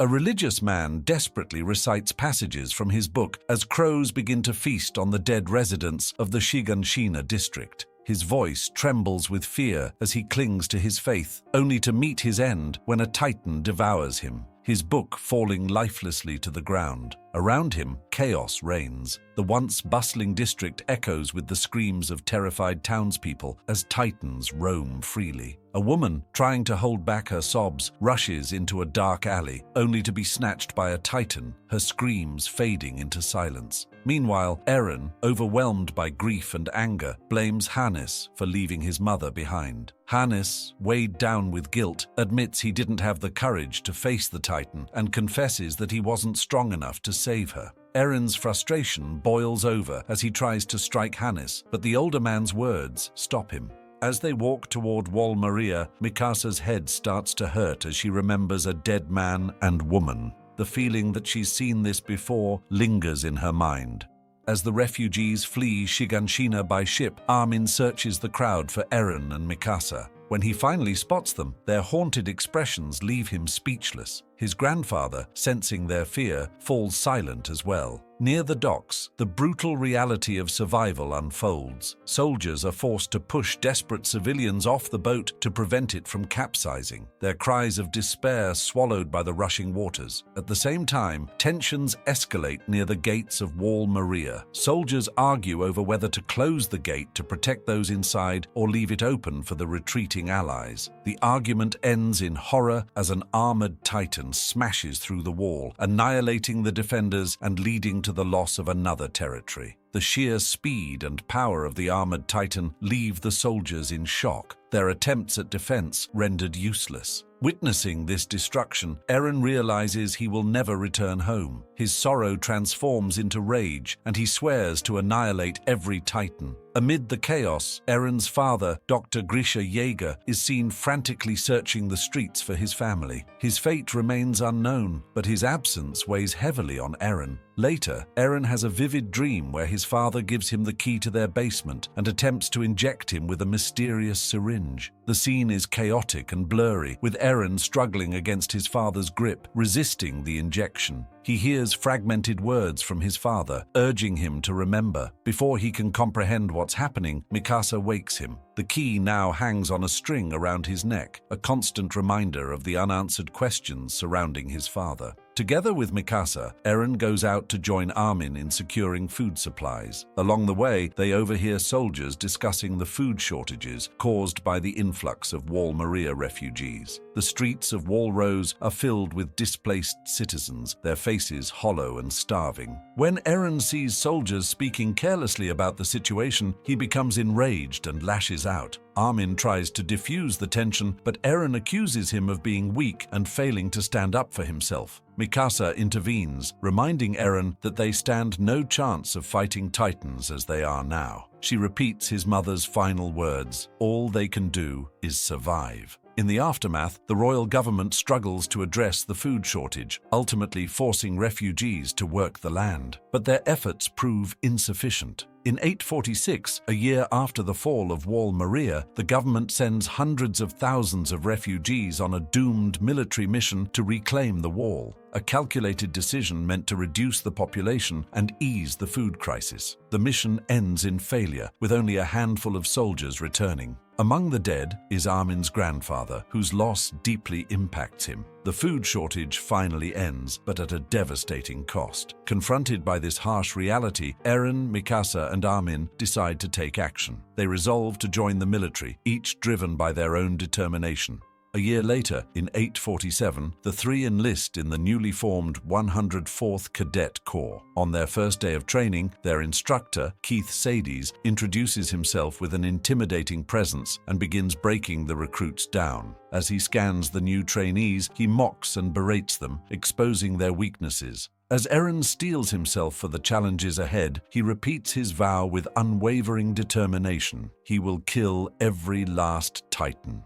A religious man desperately recites passages from his book as crows begin to feast on the dead residents of the Shiganshina district. His voice trembles with fear as he clings to his faith, only to meet his end when a titan devours him, his book falling lifelessly to the ground. Around him, chaos reigns. The once bustling district echoes with the screams of terrified townspeople as titans roam freely. A woman, trying to hold back her sobs, rushes into a dark alley, only to be snatched by a titan, her screams fading into silence. Meanwhile, Eren, overwhelmed by grief and anger, blames Hannes for leaving his mother behind. Hannes, weighed down with guilt, admits he didn't have the courage to face the titan and confesses that he wasn't strong enough to save her. Eren's frustration boils over as he tries to strike Hannes, but the older man's words stop him. As they walk toward Wall Maria, Mikasa's head starts to hurt as she remembers a dead man and woman. The feeling that she's seen this before lingers in her mind. As the refugees flee Shiganshina by ship, Armin searches the crowd for Eren and Mikasa. When he finally spots them, their haunted expressions leave him speechless. His grandfather, sensing their fear, falls silent as well. Near the docks, the brutal reality of survival unfolds. Soldiers are forced to push desperate civilians off the boat to prevent it from capsizing, their cries of despair swallowed by the rushing waters. At the same time, tensions escalate near the gates of Wall Maria. Soldiers argue over whether to close the gate to protect those inside or leave it open for the retreating allies. The argument ends in horror as an armored titan smashes through the wall, annihilating the defenders and leading to the loss of another territory. The sheer speed and power of the armored titan leave the soldiers in shock, their attempts at defense rendered useless. Witnessing this destruction, Eren realizes he will never return home. His sorrow transforms into rage, and he swears to annihilate every titan. Amid the chaos, Eren's father, Dr. Grisha Jaeger, is seen frantically searching the streets for his family. His fate remains unknown, but his absence weighs heavily on Eren. Later, Eren has a vivid dream where his father gives him the key to their basement and attempts to inject him with a mysterious syringe. The scene is chaotic and blurry, with Eren struggling against his father's grip, resisting the injection. He hears fragmented words from his father, urging him to remember. Before he can comprehend what's happening, Mikasa wakes him. The key now hangs on a string around his neck, a constant reminder of the unanswered questions surrounding his father. Together with Mikasa, Eren goes out to join Armin in securing food supplies. Along the way, they overhear soldiers discussing the food shortages caused by the influx of Wall Maria refugees. The streets of Wall Rose are filled with displaced citizens, their faces hollow and starving. When Eren sees soldiers speaking carelessly about the situation, he becomes enraged and lashes out. Armin tries to diffuse the tension, but Eren accuses him of being weak and failing to stand up for himself. Mikasa intervenes, reminding Eren that they stand no chance of fighting titans as they are now. She repeats his mother's final words, "All they can do is survive." In the aftermath, the royal government struggles to address the food shortage, ultimately forcing refugees to work the land. But their efforts prove insufficient. In 846, a year after the fall of Wall Maria, the government sends hundreds of thousands of refugees on a doomed military mission to reclaim the wall, a calculated decision meant to reduce the population and ease the food crisis. The mission ends in failure, with only a handful of soldiers returning. Among the dead is Armin's grandfather, whose loss deeply impacts him. The food shortage finally ends, but at a devastating cost. Confronted by this harsh reality, Eren, Mikasa, and Armin decide to take action. They resolve to join the military, each driven by their own determination. A year later, in 847, the three enlist in the newly formed 104th Cadet Corps. On their first day of training, their instructor, Keith Sades, introduces himself with an intimidating presence and begins breaking the recruits down. As he scans the new trainees, he mocks and berates them, exposing their weaknesses. As Eren steels himself for the challenges ahead, he repeats his vow with unwavering determination. He will kill every last Titan.